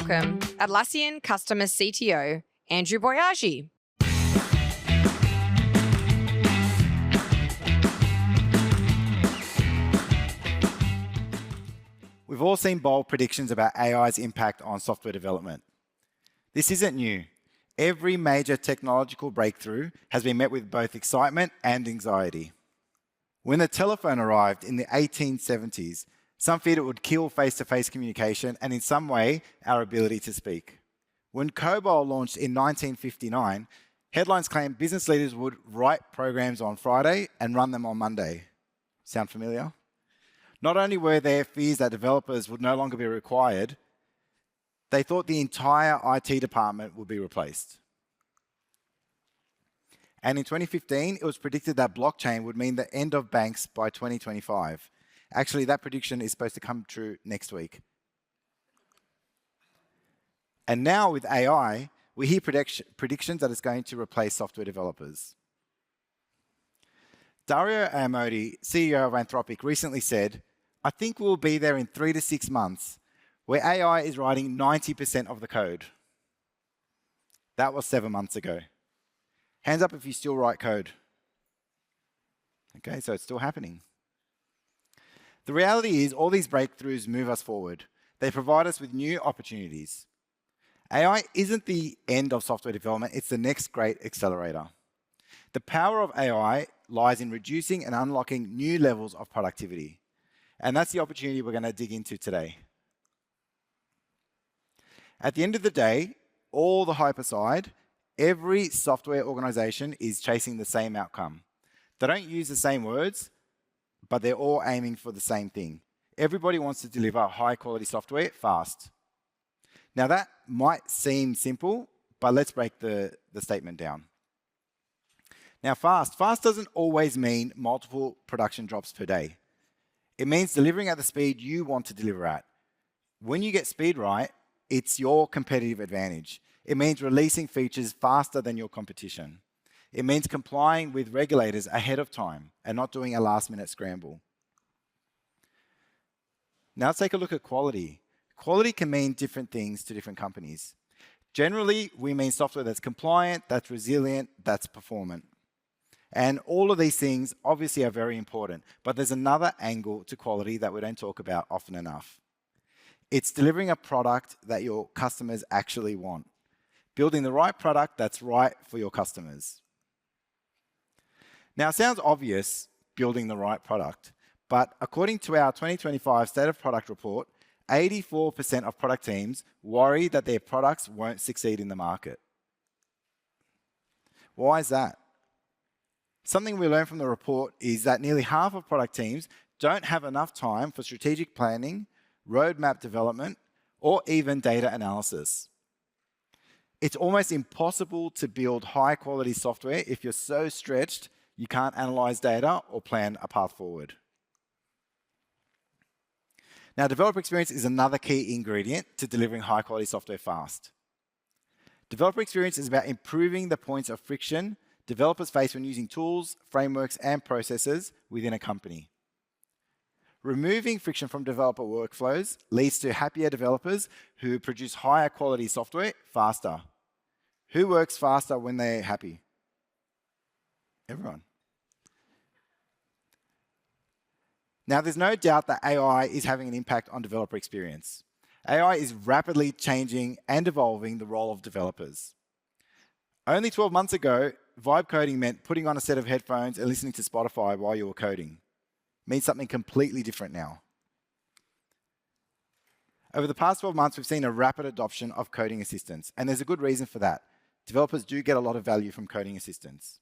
welcome Atlassian Customer CTO, Andrew Boyagi. We've all seen bold predictions about AI's impact on software development. This isn't new. Every major technological breakthrough has been met with both excitement and anxiety. When the telephone arrived in the 1870s, some feared it would kill face-to-face communication and in some way our ability to speak. When COBOL launched in 1959, headlines claimed business leaders would write programs on Friday and run them on Monday. Sound familiar? Not only were there fears that developers would no longer be required, they thought the entire IT department would be replaced. And in 2015, it was predicted that blockchain would mean the end of banks by 2025. Actually, that prediction is supposed to come true next week. And now with AI, we hear predictions that it's going to replace software developers. Dario Amodei, CEO of Anthropic, recently said, "I think we'll be there in 3 to 6 months, where AI is writing 90% of the code." That was 7 months ago. Hands up if you still write code. Okay, so it's still happening. The reality is all these breakthroughs move us forward. They provide us with new opportunities. AI isn't the end of software development, it's the next great accelerator. The power of AI lies in reducing and unlocking new levels of productivity. And that's the opportunity we're going to dig into today. At the end of the day, all the hype aside, every software organization is chasing the same outcome. They don't use the same words, but they're all aiming for the same thing. Everybody wants to deliver high quality software fast. Now that might seem simple, but let's break the statement down. Now fast doesn't always mean multiple production drops per day. It means delivering at the speed you want to deliver at. When you get speed right, it's your competitive advantage. It means releasing features faster than your competition. It means complying with regulators ahead of time and not doing a last-minute scramble. Now let's take a look at quality. Quality can mean different things to different companies. Generally, we mean software that's compliant, that's resilient, that's performant. And all of these things obviously are very important, but there's another angle to quality that we don't talk about often enough. It's delivering a product that your customers actually want. Building the right product that's right for your customers. Now, it sounds obvious, building the right product, but according to our 2025 State of Product report, 84% of product teams worry that their products won't succeed in the market. Why is that? Something we learned from the report is that nearly half of product teams don't have enough time for strategic planning, roadmap development, or even data analysis. It's almost impossible to build high-quality software if you're so stretched you can't analyze data or plan a path forward. Now, developer experience is another key ingredient to delivering high-quality software fast. Developer experience is about improving the points of friction developers face when using tools, frameworks, and processes within a company. Removing friction from developer workflows leads to happier developers who produce higher quality software faster. Who works faster when they're happy? Everyone. Now, there's no doubt that AI is having an impact on developer experience. AI is rapidly changing and evolving the role of developers. Only 12 months ago, vibe coding meant putting on a set of headphones and listening to Spotify while you were coding. It means something completely different now. Over the past 12 months, we've seen a rapid adoption of coding assistants, and there's a good reason for that. Developers do get a lot of value from coding assistants.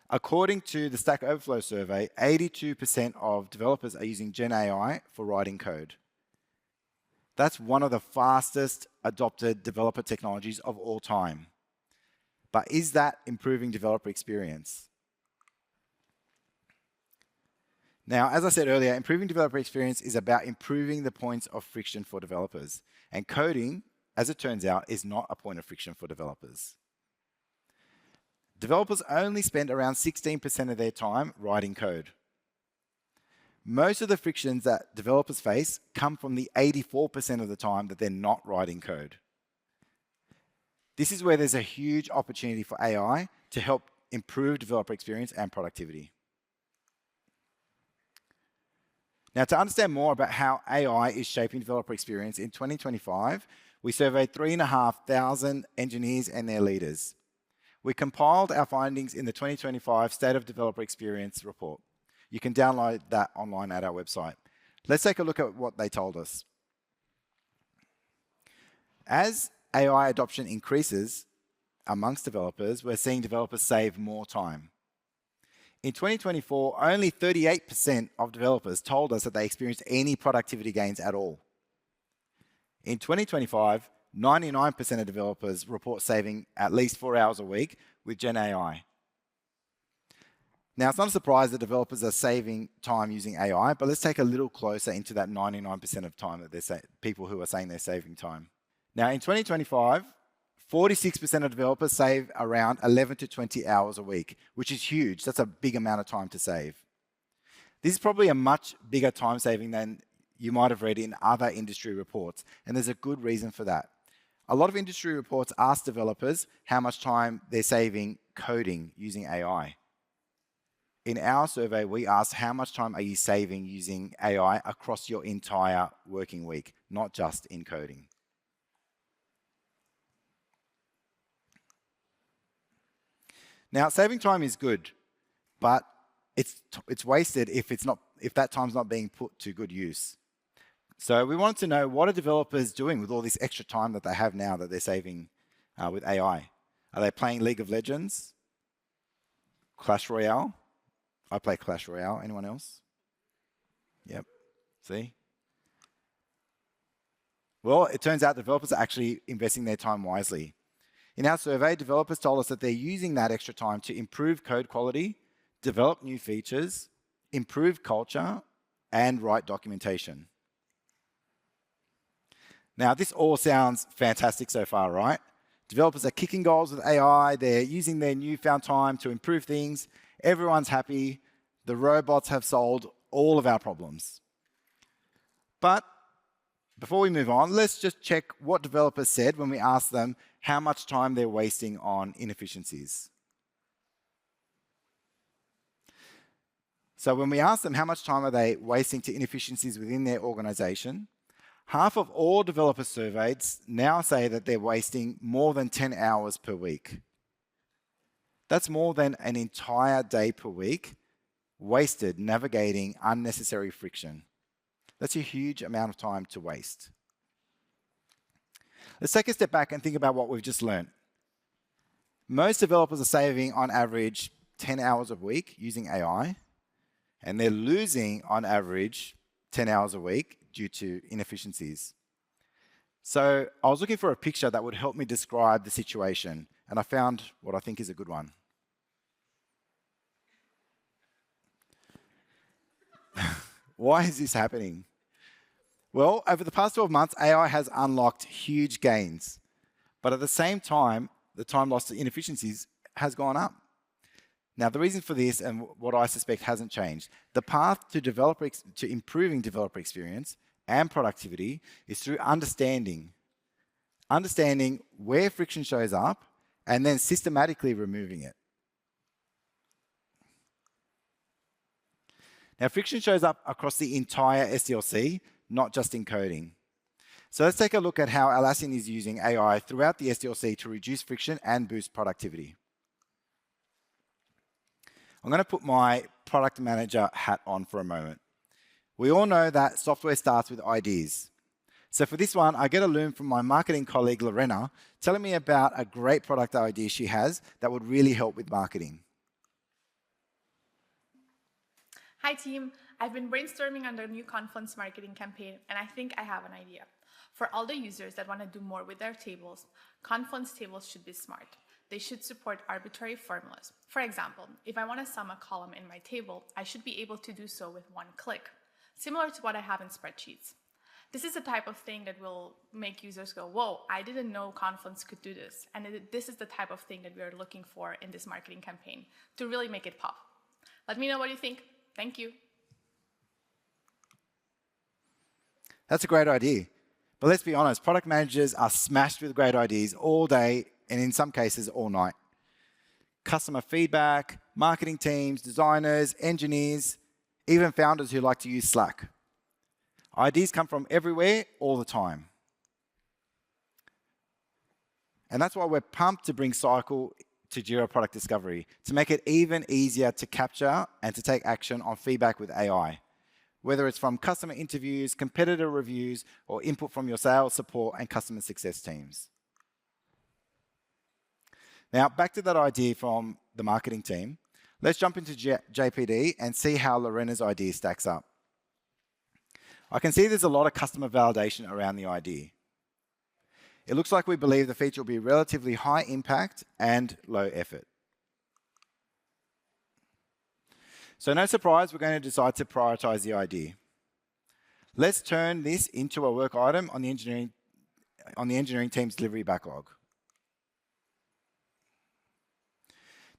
According to the Stack Overflow survey, 82% of developers are using Gen AI for writing code. That's one of the fastest adopted developer technologies of all time. But is that improving developer experience? Now, as I said earlier, improving developer experience is about improving the points of friction for developers. And coding, as it turns out, is not a point of friction for developers. Developers only spend around 16% of their time writing code. Most of the frictions that developers face come from the 84% of the time that they're not writing code. This is where there's a huge opportunity for AI to help improve developer experience and productivity. Now, to understand more about how AI is shaping developer experience, in 2025, we surveyed 3,500 engineers and their leaders. We compiled our findings in the 2025 State of Developer Experience report. You can download that online at our website. Let's take a look at what they told us. As AI adoption increases amongst developers, we're seeing developers save more time. In 2024, only 38% of developers told us that they experienced any productivity gains at all. In 2025, 99% of developers report saving at least 4 hours a week with Gen AI. Now, it's not a surprise that developers are saving time using AI, but let's take a little closer into that 99% of time that they're people who are saying they're saving time. Now, in 2025, 46% of developers save around 11 to 20 hours a week, which is huge. That's a big amount of time to save. This is probably a much bigger time saving than you might have read in other industry reports, and there's a good reason for that. A lot of industry reports ask developers how much time they're saving coding using AI. In our survey, we asked how much time are you saving using AI across your entire working week, not just in coding. Now, saving time is good, but it's wasted if that time's not being put to good use. So we wanted to know, what are developers doing with all this extra time that they have now that they're saving with AI? Are they playing League of Legends? Clash Royale? I play Clash Royale. Anyone else? Yep. See? Well, it turns out developers are actually investing their time wisely. In our survey, developers told us that they're using that extra time to improve code quality, develop new features, improve culture, and write documentation. Now, this all sounds fantastic so far, right? Developers are kicking goals with AI. They're using their newfound time to improve things. Everyone's happy. The robots have solved all of our problems. But before we move on, let's just check what developers said when we asked them how much time they're wasting on inefficiencies. So when we asked them how much time are they wasting to inefficiencies within their organization, half of all developers surveyed now say that they're wasting more than 10 hours per week. That's more than an entire day per week wasted navigating unnecessary friction. That's a huge amount of time to waste. Let's take a step back and think about what we've just learned. Most developers are saving on average 10 hours a week using AI, and they're losing on average 10 hours a week due to inefficiencies. So I was looking for a picture that would help me describe the situation, and I found what I think is a good one. Why is this happening? Well, over the past 12 months, AI has unlocked huge gains. But at the same time, the time lost to inefficiencies has gone up. Now, the reason for this, and what I suspect hasn't changed, the path to improving developer experience and productivity is through understanding where friction shows up and then systematically removing it. Now, friction shows up across the entire SDLC, not just in coding. So let's take a look at how Atlassian is using AI throughout the SDLC to reduce friction and boost productivity. I'm going to put my product manager hat on for a moment. We all know that software starts with ideas. So for this one, I get a loom from my marketing colleague, Lorena, telling me about a great product idea she has that would really help with marketing. Hi team, I've been brainstorming on the new Confluence marketing campaign, and I think I have an idea. For all the users that want to do more with their tables, Confluence tables should be smart. They should support arbitrary formulas. For example, if I want to sum a column in my table, I should be able to do so with one click, similar to what I have in spreadsheets. This is the type of thing that will make users go, whoa, I didn't know Confluence could do this. And this is the type of thing that we are looking for in this marketing campaign to really make it pop. Let me know what you think. Thank you. That's a great idea. But let's be honest, product managers are smashed with great ideas all day and in some cases all night. Customer feedback, marketing teams, designers, engineers, even founders who like to use Slack. Ideas come from everywhere all the time. And that's why we're pumped to bring Cycle to Jira Product Discovery, to make it even easier to capture and to take action on feedback with AI. Whether it's from customer interviews, competitor reviews, or input from your sales, support, and customer success teams. Now, back to that idea from the marketing team. Let's jump into JPD and see how Lorena's idea stacks up. I can see there's a lot of customer validation around the idea. It looks like we believe the feature will be relatively high impact and low effort. So no surprise, we're going to decide to prioritize the idea. Let's turn this into a work item on the engineering team's delivery backlog.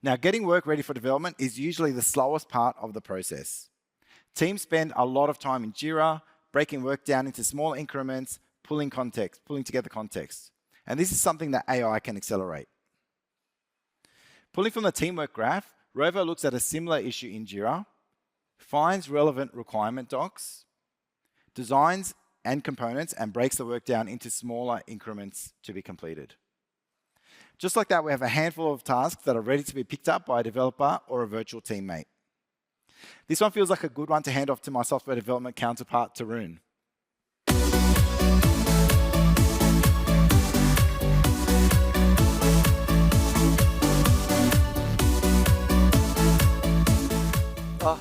Now, getting work ready for development is usually the slowest part of the process. Teams spend a lot of time in Jira, breaking work down into small increments, pulling together context. And this is something that AI can accelerate. Pulling from the teamwork graph, Rovo looks at a similar issue in Jira, finds relevant requirement docs, designs and components, and breaks the work down into smaller increments to be completed. Just like that, we have a handful of tasks that are ready to be picked up by a developer or a virtual teammate. This one feels like a good one to hand off to my software development counterpart, Taroon.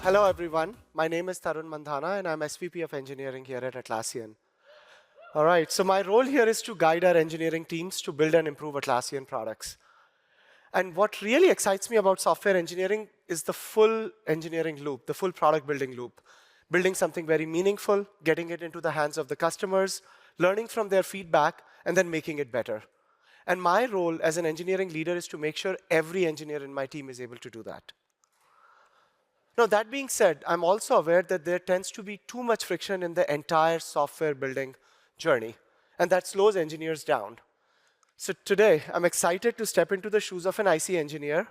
Hello, everyone. My name is Taroon Mandhana, and I'm SVP of Engineering here at Atlassian. All right, so my role here is to guide our engineering teams to build and improve Atlassian products. And what really excites me about software engineering is the full engineering loop, the full product building loop. Building something very meaningful, getting it into the hands of the customers, learning from their feedback, and then making it better. And my role as an engineering leader is to make sure every engineer in my team is able to do that. Now, that being said, I'm also aware that there tends to be too much friction in the entire software building journey, and that slows engineers down. So today, I'm excited to step into the shoes of an IC engineer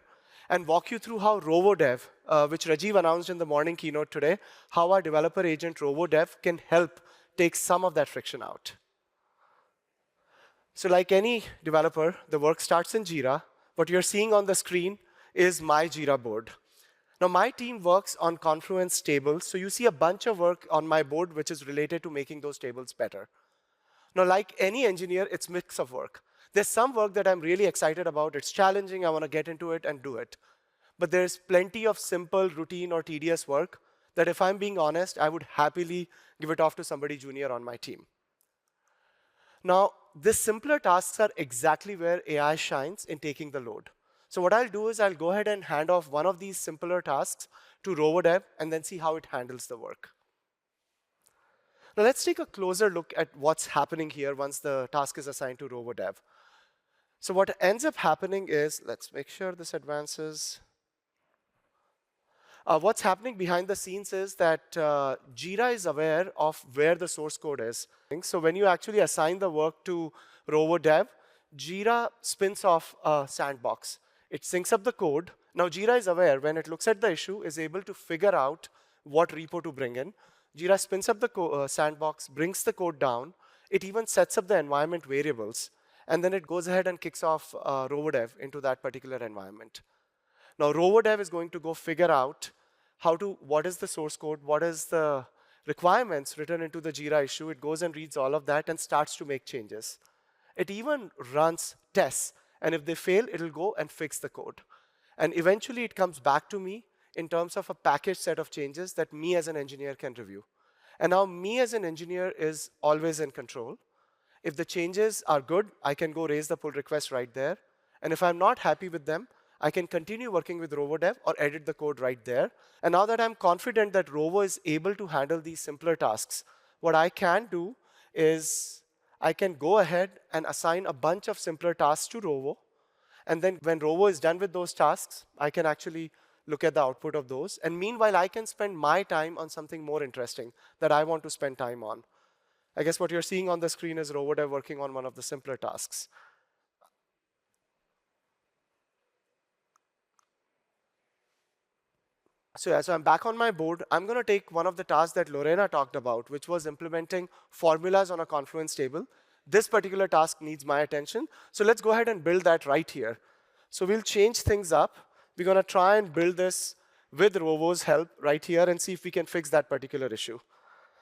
and walk you through how RovoDev, which Rajiv announced in the morning keynote today, how our developer agent RovoDev can help take some of that friction out. So like any developer, the work starts in Jira. What you're seeing on the screen is my Jira board. Now, my team works on Confluence tables, so you see a bunch of work on my board which is related to making those tables better. Now, like any engineer, it's a mix of work. There's some work that I'm really excited about. It's challenging. I want to get into it and do it. But there's plenty of simple, routine, or tedious work that, if I'm being honest, I would happily give it off to somebody junior on my team. Now, these simpler tasks are exactly where AI shines in taking the load. So what I'll do is I'll go ahead and hand off one of these simpler tasks to RovoDev and then see how it handles the work. Now let's take a closer look at what's happening here once the task is assigned to RovoDev. So what ends up happening is, let's make sure this advances. What's happening behind the scenes is that Jira is aware of where the source code is. So when you actually assign the work to RovoDev, Jira spins off a sandbox. It syncs up the code. Now, Jira is aware, when it looks at the issue, is able to figure out what repo to bring in. Jira spins up the sandbox, brings the code down. It even sets up the environment variables. And then it goes ahead and kicks off RovoDev into that particular environment. Now, RovoDev is going to go figure out what is the source code, what is the requirements written into the Jira issue. It goes and reads all of that and starts to make changes. It even runs tests. And if they fail, it'll go and fix the code. And eventually, it comes back to me in terms of a packaged set of changes that me as an engineer can review. And now, me as an engineer is always in control. If the changes are good, I can go raise the pull request right there. And if I'm not happy with them, I can continue working with RovoDev or edit the code right there. And now that I'm confident that Rovo is able to handle these simpler tasks, what I can do is I can go ahead and assign a bunch of simpler tasks to Rovo. And then when Rovo is done with those tasks, I can actually look at the output of those. And meanwhile, I can spend my time on something more interesting that I want to spend time on. I guess what you're seeing on the screen is RoboDev working on one of the simpler tasks. So yeah, so I'm back on my board. I'm going to take one of the tasks that Lorena talked about, which was implementing formulas on a Confluence table. This particular task needs my attention. So let's go ahead and build that right here. So we'll change things up. We're going to try and build this with Rovo's help right here and see if we can fix that particular issue.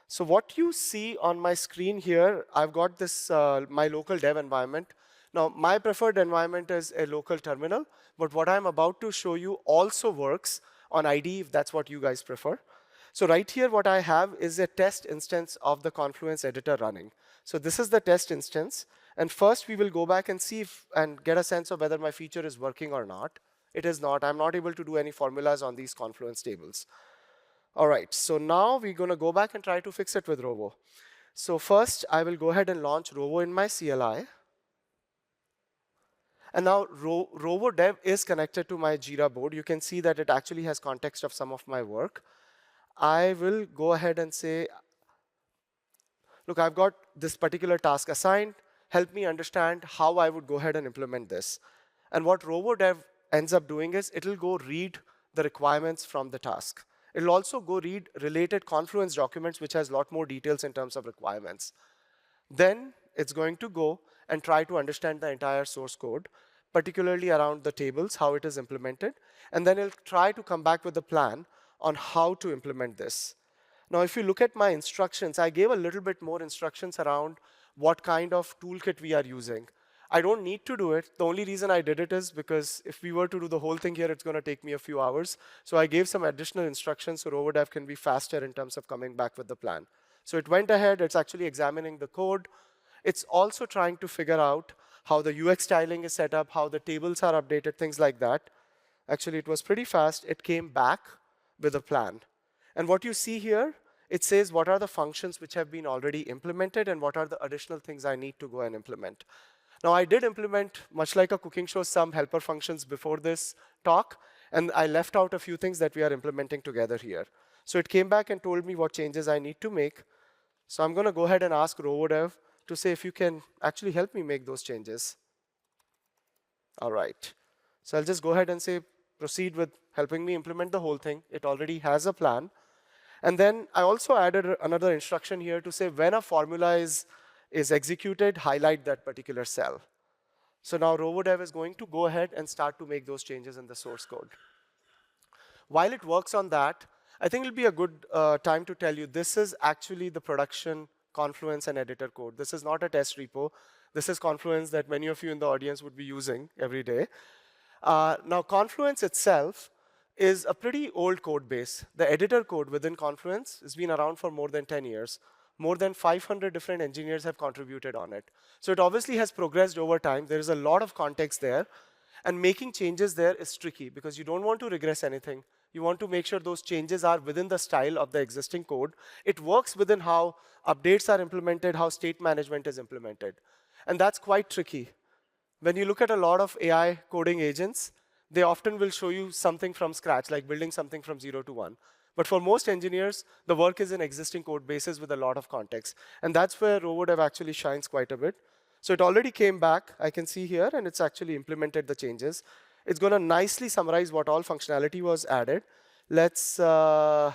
So what you see on my screen here, I've got this, my local dev environment. Now, my preferred environment is a local terminal, but what I'm about to show you also works on IDE if that's what you guys prefer. So right here, what I have is a test instance of the Confluence editor running. So this is the test instance. And first, we will go back and see if, and get a sense of whether my feature is working or not. It is not. I'm not able to do any formulas on these Confluence tables. All right, so now we're going to go back and try to fix it with Rovo. So first, I will go ahead and launch Rovo in my CLI. And now Rovo Dev is connected to my Jira board. You can see that it actually has context of some of my work. I will go ahead and say, look, I've got this particular task assigned. Help me understand how I would go ahead and implement this. And what Rovo Dev ends up doing is it'll go read the requirements from the task. It'll also go read related Confluence documents, which has a lot more details in terms of requirements. Then it's going to go and try to understand the entire source code, particularly around the tables, how it is implemented. And then it'll try to come back with a plan on how to implement this. Now, if you look at my instructions, I gave a little bit more instructions around what kind of toolkit we are using. I don't need to do it. The only reason I did it is because if we were to do the whole thing here, it's going to take me a few hours. So I gave some additional instructions so RovoDev can be faster in terms of coming back with the plan. So it went ahead. It's actually examining the code. It's also trying to figure out how the UX styling is set up, how the tables are updated, things like that. Actually, it was pretty fast. It came back with a plan. And what you see here, it says what are the functions which have been already implemented and what are the additional things I need to go and implement. Now, I did implement, much like a cooking show, some helper functions before this talk, and I left out a few things that we are implementing together here. So it came back and told me what changes I need to make. So I'm going to go ahead and ask RovoDev to say if you can actually help me make those changes. All right. So I'll just go ahead and say, proceed with helping me implement the whole thing. It already has a plan. And then I also added another instruction here to say when a formula is executed, highlight that particular cell. So now RovoDev is going to go ahead and start to make those changes in the source code. While it works on that, I think it'll be a good time to tell you this is actually the production Confluence and editor code. This is not a test repo. This is Confluence that many of you in the audience would be using every day. Now, Confluence itself is a pretty old code base. The editor code within Confluence has been around for more than 10 years. More than 500 different engineers have contributed on it. So it obviously has progressed over time. There is a lot of context there. And making changes there is tricky because you don't want to regress anything. You want to make sure those changes are within the style of the existing code. It works within how updates are implemented, how state management is implemented. And that's quite tricky. When you look at a lot of AI coding agents, they often will show you something from scratch, like building something from 0 to 1. But for most engineers, the work is in existing code bases with a lot of context. And that's where RovoDev actually shines quite a bit. So it already came back, I can see here, and it's actually implemented the changes. It's going to nicely summarize what all functionality was added. Let's go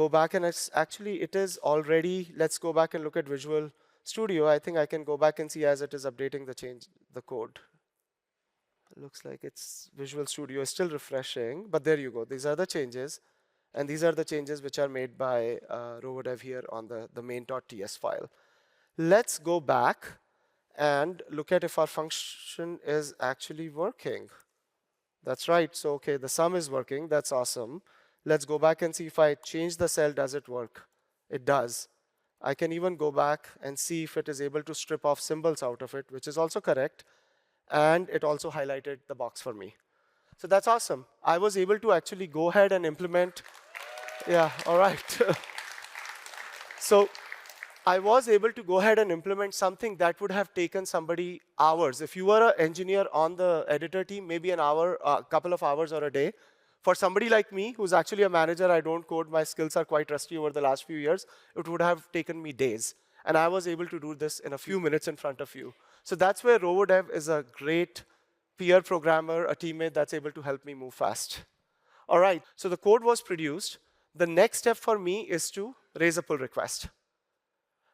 back, and it is already, let's go back and look at Visual Studio. I think I can go back and see as it is updating the code. It looks like it's Visual Studio is still refreshing, but there you go. These are the changes. And these are the changes which are made by RovoDev here on the main.ts file. Let's go back and look at if our function is actually working. That's right. So, OK, the sum is working. That's awesome. Let's go back and see if I change the cell, does it work? It does. I can even go back and see if it is able to strip off symbols out of it, which is also correct. And it also highlighted the box for me. So that's awesome. I was able to actually go ahead and implement. Yeah, all right. So I was able to go ahead and implement something that would have taken somebody hours. If you were an engineer on the editor team, maybe an hour, a couple of hours or a day. For somebody like me, who's actually a manager, I don't code, my skills are quite rusty over the last few years, it would have taken me days. And I was able to do this in a few minutes in front of you. So that's where RoboDev is a great peer programmer, a teammate that's able to help me move fast. All right, so the code was produced. The next step for me is to raise a pull request.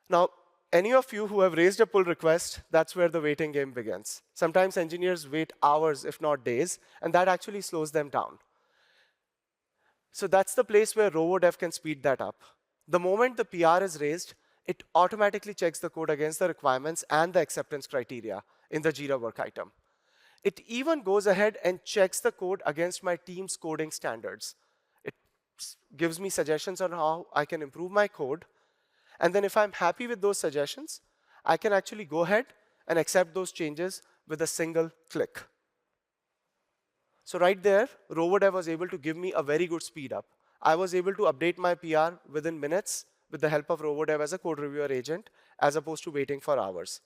Now, any of you who have raised a pull request, that's where the waiting game begins. Sometimes engineers wait hours, if not days, and that actually slows them down. So that's the place where RoboDev can speed that up. The moment the PR is raised, it automatically checks the code against the requirements and the acceptance criteria in the Jira work item. It even goes ahead and checks the code against my team's coding standards. It gives me suggestions on how I can improve my code. And then if I'm happy with those suggestions, I can actually go ahead and accept those changes with a single click. So right there, RoboDev was able to give me a very good speed up. I was able to update my PR within minutes with the help of RoboDev as a code reviewer agent, as opposed to waiting for hours.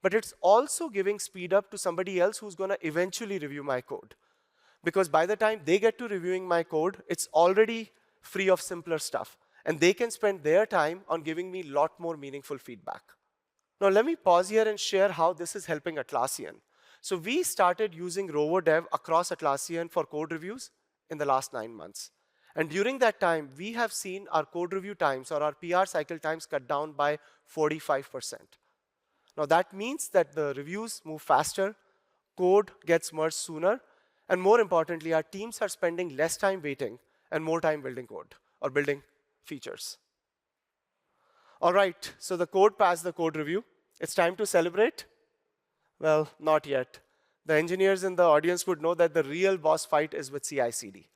But it's also giving speed up to somebody else who's going to eventually review my code. Because by the time they get to reviewing my code, it's already free of simpler stuff. And they can spend their time on giving me a lot more meaningful feedback. Now let me pause here and share how this is helping Atlassian. So we started using RoboDev across Atlassian for code reviews in the last 9 months. And during that time, we have seen our code review times or our PR cycle times cut down by 45%. Now that means that the reviews move faster, code gets merged sooner, and more importantly, our teams are spending less time waiting and more time building code or building features. All right, so the code passed the code review. It's time to celebrate? Well, not yet. The engineers in the audience would know that the real boss fight is with CI/CD.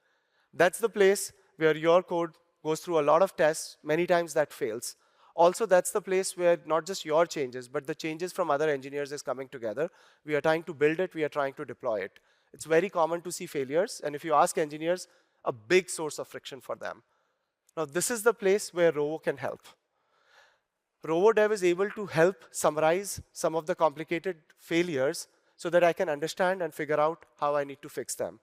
That's the place where your code goes through a lot of tests, many times that fails. Also, that's the place where not just your changes, but the changes from other engineers is coming together. We are trying to build it, we are trying to deploy it. It's very common to see failures, and if you ask engineers, a big source of friction for them. Now, this is the place where Rovo can help. RoboDev is able to help summarize some of the complicated failures so that I can understand and figure out how I need to fix them.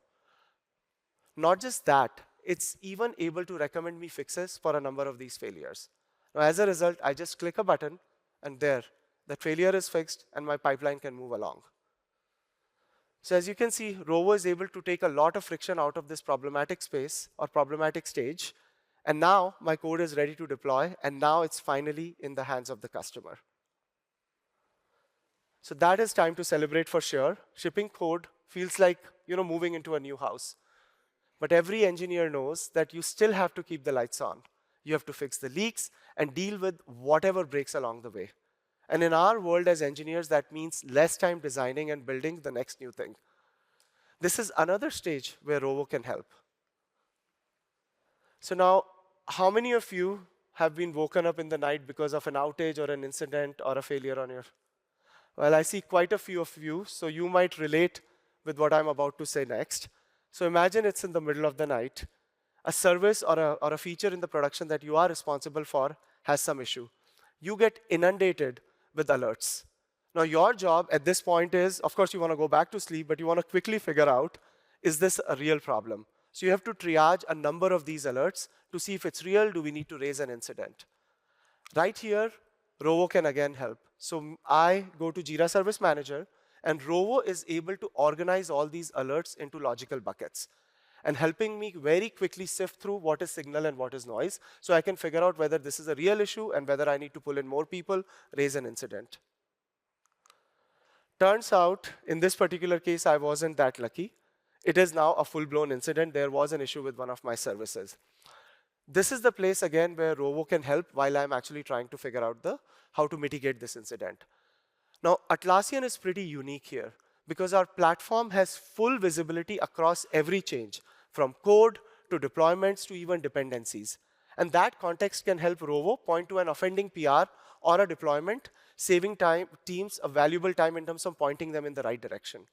Not just that, it's even able to recommend me fixes for a number of these failures. Now, as a result, I just click a button, and there, that failure is fixed, and my pipeline can move along. So as you can see, Rovo is able to take a lot of friction out of this problematic space or problematic stage, and now my code is ready to deploy, and now it's finally in the hands of the customer. So that is time to celebrate for sure. Shipping code feels like moving into a new house. But every engineer knows that you still have to keep the lights on. You have to fix the leaks and deal with whatever breaks along the way. And in our world as engineers, that means less time designing and building the next new thing. This is another stage where Rovo can help. So now, how many of you have been woken up in the night because of an outage or an incident or a failure on your? Well, I see quite a few of you, so you might relate with what I'm about to say next. So imagine it's in the middle of the night. A service or a feature in the production that you are responsible for has some issue. You get inundated with alerts. Now, your job at this point is, of course, you want to go back to sleep, but you want to quickly figure out, is this a real problem? So you have to triage a number of these alerts to see if it's real, do we need to raise an incident? Right here, Rovo can again help. So I go to Jira Service Manager, and Rovo is able to organize all these alerts into logical buckets and helping me very quickly sift through what is signal and what is noise, so I can figure out whether this is a real issue and whether I need to pull in more people, raise an incident. Turns out, in this particular case, I wasn't that lucky. It is now a full-blown incident. There was an issue with one of my services. This is the place, again, where Rovo can help while I'm actually trying to figure out how to mitigate this incident. Now, Atlassian is pretty unique here because our platform has full visibility across every change, from code to deployments to even dependencies. And that context can help Rovo point to an offending PR or a deployment, saving teams a valuable time in terms of pointing them in the right direction.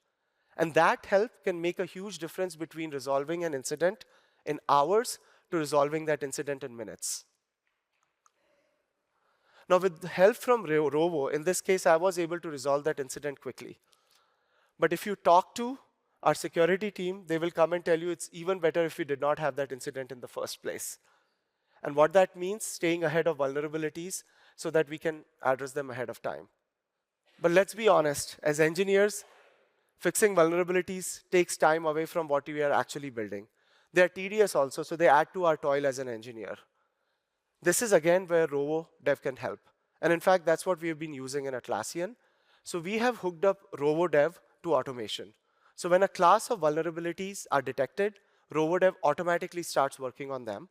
And that help can make a huge difference between resolving an incident in hours to resolving that incident in minutes. Now, with the help from Rovo, in this case, I was able to resolve that incident quickly. But if you talk to our security team, they will come and tell you it's even better if we did not have that incident in the first place. And what that means, staying ahead of vulnerabilities, so that we can address them ahead of time. But let's be honest, as engineers, fixing vulnerabilities takes time away from what we are actually building. They are tedious also, so they add to our toil as an engineer. This is again where Rovo Dev can help. And in fact, that's what we have been using in Atlassian. So we have hooked up Rovo Dev to automation. So when a class of vulnerabilities are detected, Rovo Dev automatically starts working on them.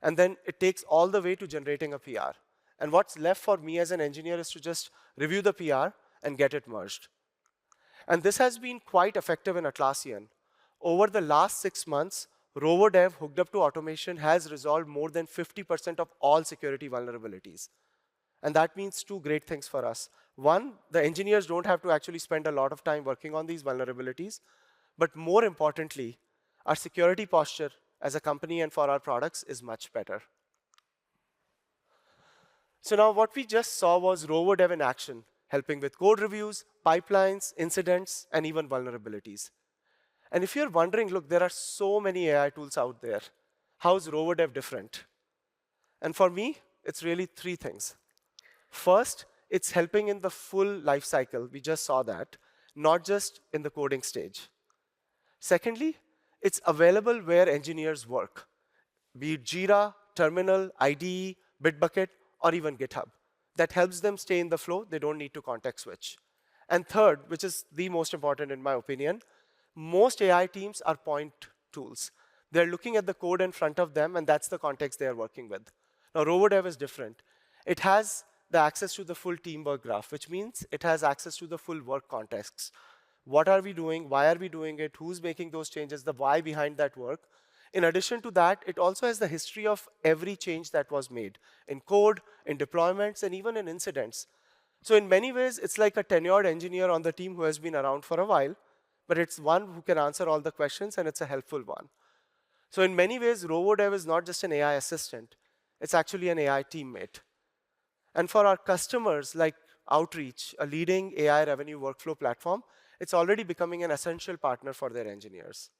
And then it takes all the way to generating a PR. And what's left for me as an engineer is to just review the PR and get it merged. And this has been quite effective in Atlassian. Over the last 6 months, Rovo Dev hooked up to automation has resolved more than 50% of all security vulnerabilities. And that means two great things for us. One, the engineers don't have to actually spend a lot of time working on these vulnerabilities. But more importantly, our security posture as a company and for our products is much better. So now what we just saw was Rovo Dev in action, helping with code reviews, pipelines, incidents, and even vulnerabilities. And if you're wondering, look, there are so many AI tools out there. How is Rovo Dev different? And for me, it's really 3 things. First, it's helping in the full life cycle. We just saw that, not just in the coding stage. Secondly, it's available where engineers work, be it Jira, Terminal, IDE, Bitbucket, or even GitHub. That helps them stay in the flow. They don't need to context switch. And third, which is the most important in my opinion, most AI teams are point tools. They're looking at the code in front of them, and that's the context they are working with. Now, Rovo Dev is different. It has the access to the full teamwork graph, which means it has access to the full work context. What are we doing? Why are we doing it? Who's making those changes? The why behind that work. In addition to that, it also has the history of every change that was made in code, in deployments, and even in incidents. So in many ways, it's like a tenured engineer on the team who has been around for a while, but it's one who can answer all the questions, and it's a helpful one. So in many ways, Rovo Dev is not just an AI assistant. It's actually an AI teammate. And for our customers like Outreach, a leading AI revenue workflow platform, it's already becoming an essential partner for their engineers.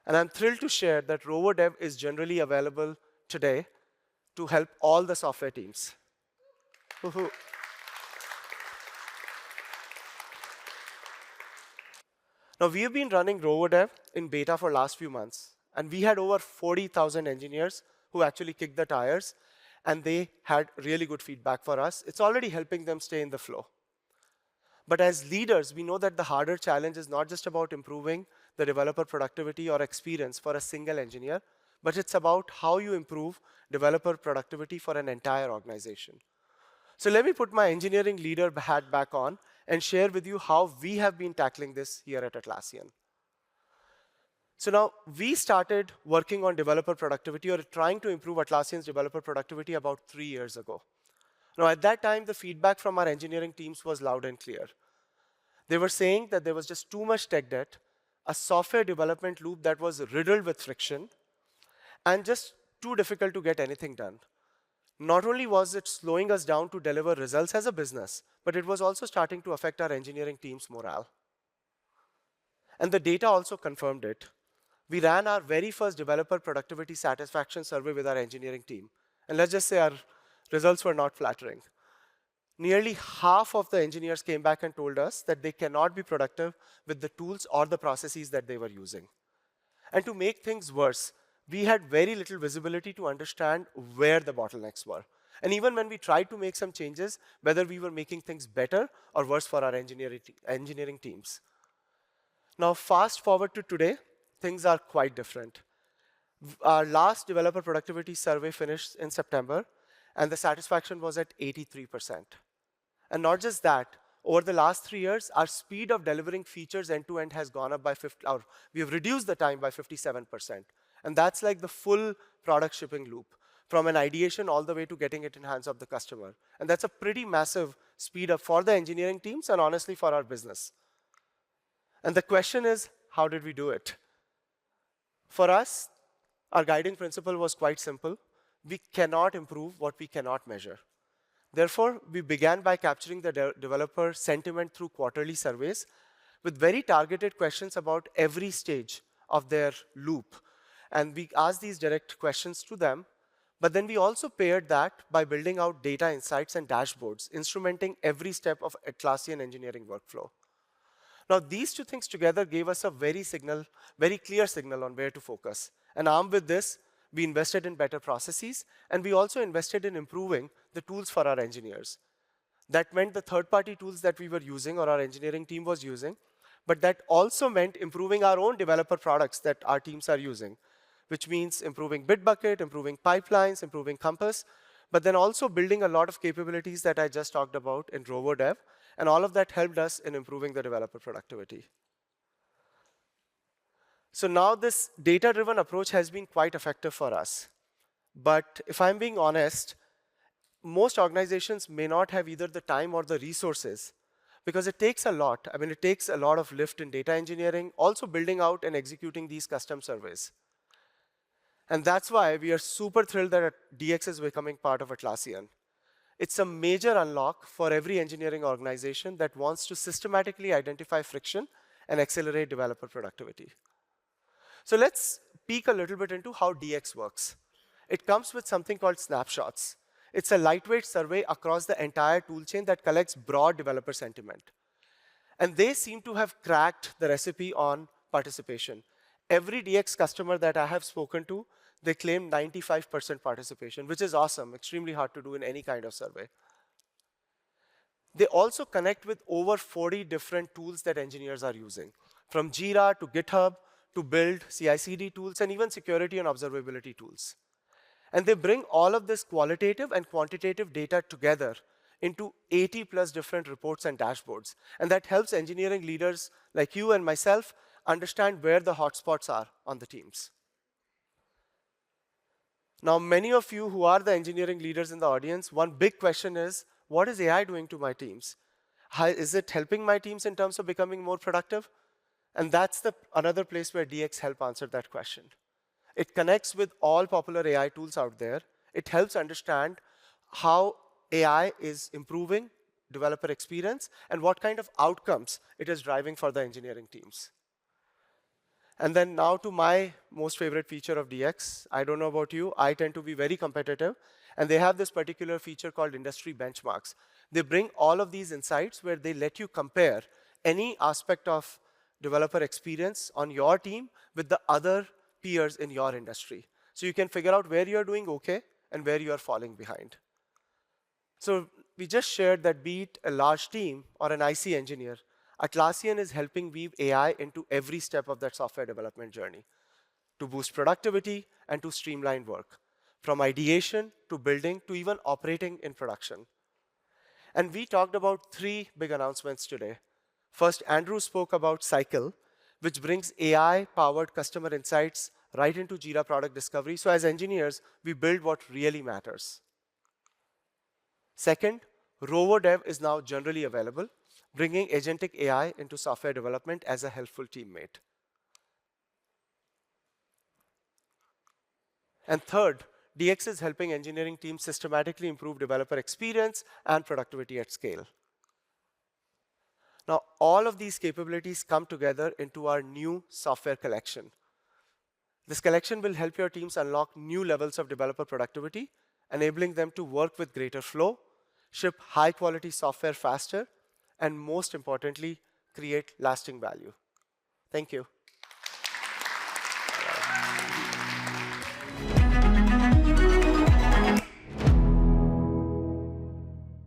And I'm thrilled to share that Rovo Dev is generally available today to help all the software teams. Now, we have been running Rovo Dev in beta for the last few months. And we had over 40,000 engineers who actually kicked the tires. And they had really good feedback for us. It's already helping them stay in the flow. But as leaders, we know that the harder challenge is not just about improving the developer productivity or experience for a single engineer, but it's about how you improve developer productivity for an entire organization. So let me put my engineering leader hat back on and share with you how we have been tackling this here at Atlassian. So now, we started working on developer productivity or trying to improve Atlassian's developer productivity about 3 years ago. Now, at that time, the feedback from our engineering teams was loud and clear. They were saying that there was just too much tech debt, a software development loop that was riddled with friction, and just too difficult to get anything done. Not only was it slowing us down to deliver results as a business, but it was also starting to affect our engineering team's morale. And the data also confirmed it. We ran our very first developer productivity satisfaction survey with our engineering team. And let's just say our results were not flattering. Nearly half of the engineers came back and told us that they cannot be productive with the tools or the processes that they were using. And to make things worse, we had very little visibility to understand where the bottlenecks were. And even when we tried to make some changes, whether we were making things better or worse for our engineering teams. Now, fast forward to today, things are quite different. Our last developer productivity survey finished in September, and the satisfaction was at 83%. And not just that, over the last 3 years, our speed of delivering features end-to-end has gone up by 50, or we have reduced the time by 57%. And that's like the full product shipping loop, from an ideation all the way to getting it in hands of the customer. And that's a pretty massive speed up for the engineering teams and honestly for our business. And the question is, how did we do it? For us, our guiding principle was quite simple. We cannot improve what we cannot measure. Therefore, we began by capturing the developer sentiment through quarterly surveys with very targeted questions about every stage of their loop. And we asked these direct questions to them. But then we also paired that by building out data insights and dashboards, instrumenting every step of Atlassian engineering workflow. Now, these two things together gave us a very clear signal on where to focus. And armed with this, we invested in better processes, and we also invested in improving the tools for our engineers. That meant the third-party tools that we were using or our engineering team was using, but that also meant improving our own developer products that our teams are using, which means improving Bitbucket, improving pipelines, improving Compass, but then also building a lot of capabilities that I just talked about in Rovo Dev, and all of that helped us in improving the developer productivity. So now this data-driven approach has been quite effective for us. But if I'm being honest, most organizations may not have either the time or the resources because it takes a lot. I mean, it takes a lot of lift in data engineering, also building out and executing these custom surveys. And that's why we are super thrilled that DX is becoming part of Atlassian. It's a major unlock for every engineering organization that wants to systematically identify friction and accelerate developer productivity. So let's peek a little bit into how DX works. It comes with something called snapshots. It's a lightweight survey across the entire toolchain that collects broad developer sentiment. And they seem to have cracked the recipe on participation. Every DX customer that I have spoken to, they claim 95% participation, which is awesome, extremely hard to do in any kind of survey. They also connect with over 40 different tools that engineers are using, from Jira to GitHub to build CI/CD tools and even security and observability tools. And they bring all of this qualitative and quantitative data together into 80+ different reports and dashboards. And that helps engineering leaders like you and myself understand where the hotspots are on the teams. Now, many of you who are the engineering leaders in the audience, one big question is, what is AI doing to my teams? Is it helping my teams in terms of becoming more productive? And that's another place where DX helps answer that question. It connects with all popular AI tools out there. It helps understand how AI is improving developer experience and what kind of outcomes it is driving for the engineering teams. And then now to my most favorite feature of DX. I don't know about you. I tend to be very competitive. And they have this particular feature called industry benchmarks. They bring all of these insights where they let you compare any aspect of developer experience on your team with the other peers in your industry. So you can figure out where you're doing OK and where you are falling behind. So we just shared that be it a large team or an IC engineer, Atlassian is helping weave AI into every step of that software development journey to boost productivity and to streamline work, from ideation to building to even operating in production. And we talked about 3 big announcements today. First, Andrew spoke about Cycle, which brings AI-powered customer insights right into Jira product discovery. So as engineers, we build what really matters. Second, Rovo Dev is now generally available, bringing agentic AI into software development as a helpful teammate. And third, DX is helping engineering teams systematically improve developer experience and productivity at scale. Now, all of these capabilities come together into our new software collection. This collection will help your teams unlock new levels of developer productivity, enabling them to work with greater flow, ship high-quality software faster, and most importantly, create lasting value. Thank you.